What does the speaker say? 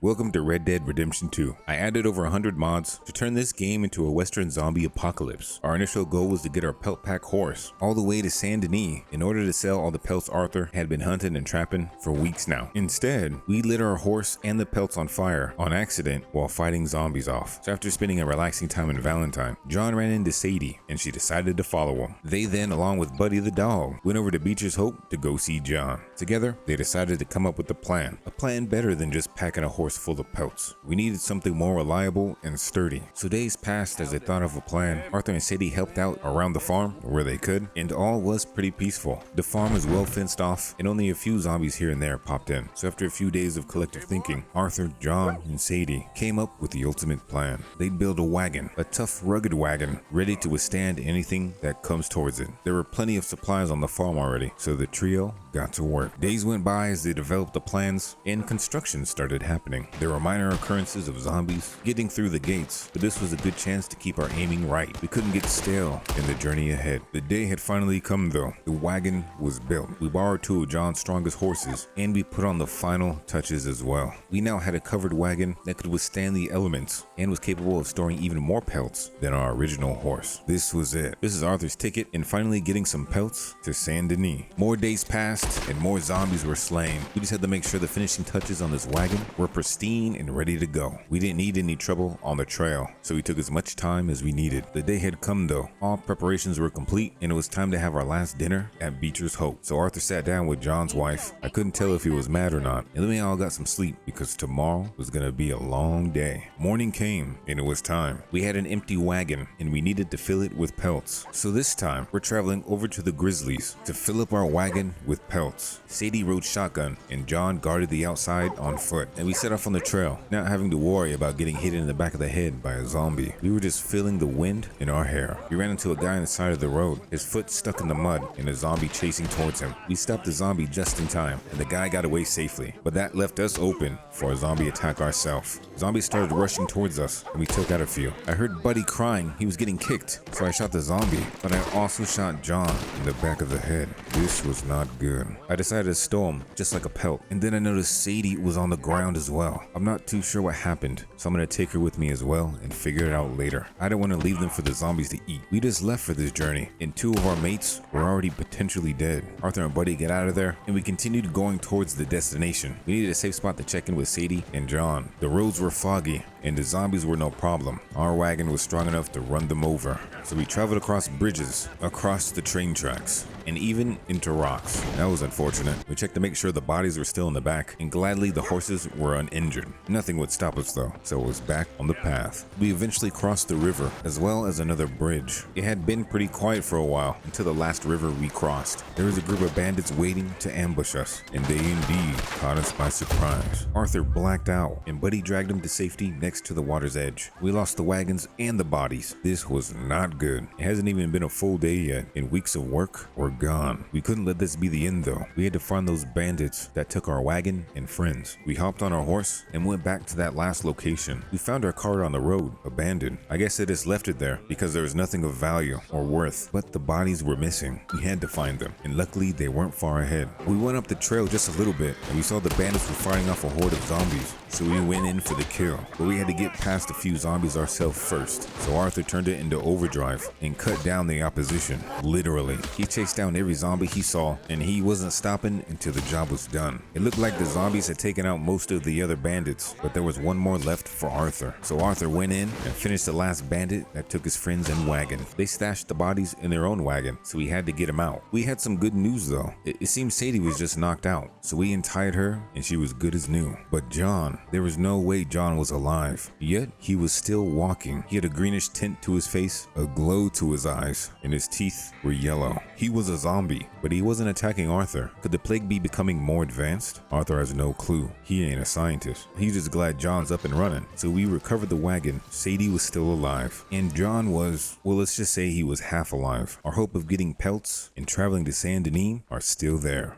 Welcome to Red Dead Redemption 2. I added over 100 mods to turn this game into a western zombie apocalypse. Our initial goal was to get our pelt pack horse all the way to Saint Denis in order to sell all the pelts Arthur had been hunting and trapping for weeks now. Instead, we lit our horse and the pelts on fire on accident while fighting zombies off. So after spending a relaxing time in Valentine, John ran into Sadie and she decided to follow him. They then, along with Buddy the dog, went over to Beecher's Hope to go see John. Together, they decided to come up with a plan better than just packing a horse full of pelts. We needed something more reliable and sturdy. So days passed as they thought of a plan. Arthur and Sadie helped out around the farm where they could, and all was pretty peaceful. The farm was well fenced off and only a few zombies here and there popped in. So after a few days of collective thinking, Arthur, John, and Sadie came up with the ultimate plan. They'd build a wagon, a tough, rugged wagon, ready to withstand anything that comes towards it. There were plenty of supplies on the farm already, so the trio got to work. Days went by as they developed the plans, and construction started happening. There were minor occurrences of zombies getting through the gates, but this was a good chance to keep our aiming right. We couldn't get stale in the journey ahead. The day had finally come though. The wagon was built. We borrowed two of John's strongest horses, and we put on the final touches as well. We now had a covered wagon that could withstand the elements and was capable of storing even more pelts than our original horse. This was it. This is Arthur's ticket in finally getting some pelts to Saint Denis. More days passed and more zombies were slain. We just had to make sure the finishing touches on this wagon were pristine and ready to go. We didn't need any trouble on the trail, so we took as much time as we needed. The day had come though. All preparations were complete and it was time to have our last dinner at Beecher's Hope. So Arthur sat down with John's wife. I couldn't tell if he was mad or not, and then we all got some sleep because tomorrow was gonna be a long day. Morning came and it was time. We had an empty wagon and we needed to fill it with pelts. So this time we're traveling over to the Grizzlies to fill up our wagon with pelts. Sadie rode shotgun and John guarded the outside on foot, and we set off on the trail, not having to worry about getting hit in the back of the head by a zombie. We were just feeling the wind in our hair. We ran into a guy on the side of the road, his foot stuck in the mud and a zombie chasing towards him. We stopped the zombie just in time and the guy got away safely, but that left us open for a zombie attack ourselves. Zombies started rushing towards us and we took out a few. I heard Buddy crying he was getting kicked, so I shot the zombie, but I also shot John in the back of the head. This was not good. I decided to stow him just like a pelt, and then I noticed Sadie was on the ground as well. I'm not too sure what happened, so I'm gonna take her with me as well and figure it out later. I don't want to leave them for the zombies to eat. We just left for this journey and two of our mates were already potentially dead. Arthur and Buddy get out of there and we continued going towards the destination. We needed a safe spot to check in with Sadie and John. The roads were foggy and the zombies were no problem. Our wagon was strong enough to run them over, so we traveled across bridges, across the train tracks, and even into rocks. That was unfortunate. We checked to make sure the bodies were still in the back, and gladly the horses were uninjured. Nothing would stop us though, so it was back on the path. We eventually crossed the river as well as another bridge. It had been pretty quiet for a while until the last river we crossed. There was a group of bandits waiting to ambush us, and they indeed caught us by surprise. Arthur blacked out and Buddy dragged him to safety next to the water's edge. We lost the wagons and the bodies. This was not good. It hasn't even been a full day yet, and weeks of work were gone. We couldn't let this be the end though. We had to find those bandits that took our wagon and friends. We hopped on our horse and went back to that last location. We found our car on the road, abandoned. I guess they just left it there because there was nothing of value or worth, but the bodies were missing. We had to find them, and luckily they weren't far ahead. We went up the trail just a little bit and we saw the bandits were fighting off a horde of zombies, so we went in for the kill. But we had to get past a few zombies ourselves first, so Arthur turned it into overdrive and cut down the opposition. Literally, he chased down every zombie he saw and he wasn't stopping until the job was done. It looked like the zombies had taken out most of the other bandits, but there was one more left for Arthur. So Arthur went in and finished the last bandit that took his friends and wagon. They stashed the bodies in their own wagon, so we had to get him out. We had some good news though. It seemed Sadie was just knocked out, so we untied her and she was good as new. But John, there was no way John was alive, yet he was still walking. He had a greenish tint to his face, a glow to his eyes, and his teeth were yellow. He was a zombie, but he wasn't attacking Arthur. Could the plague be becoming more advanced? Arthur has no clue. He ain't a scientist. He's just glad John's up and running. So we recovered the wagon. Sadie was still alive, and John was, well, let's just say he was half alive. Our hope of getting pelts and traveling to Saint Denis are still there.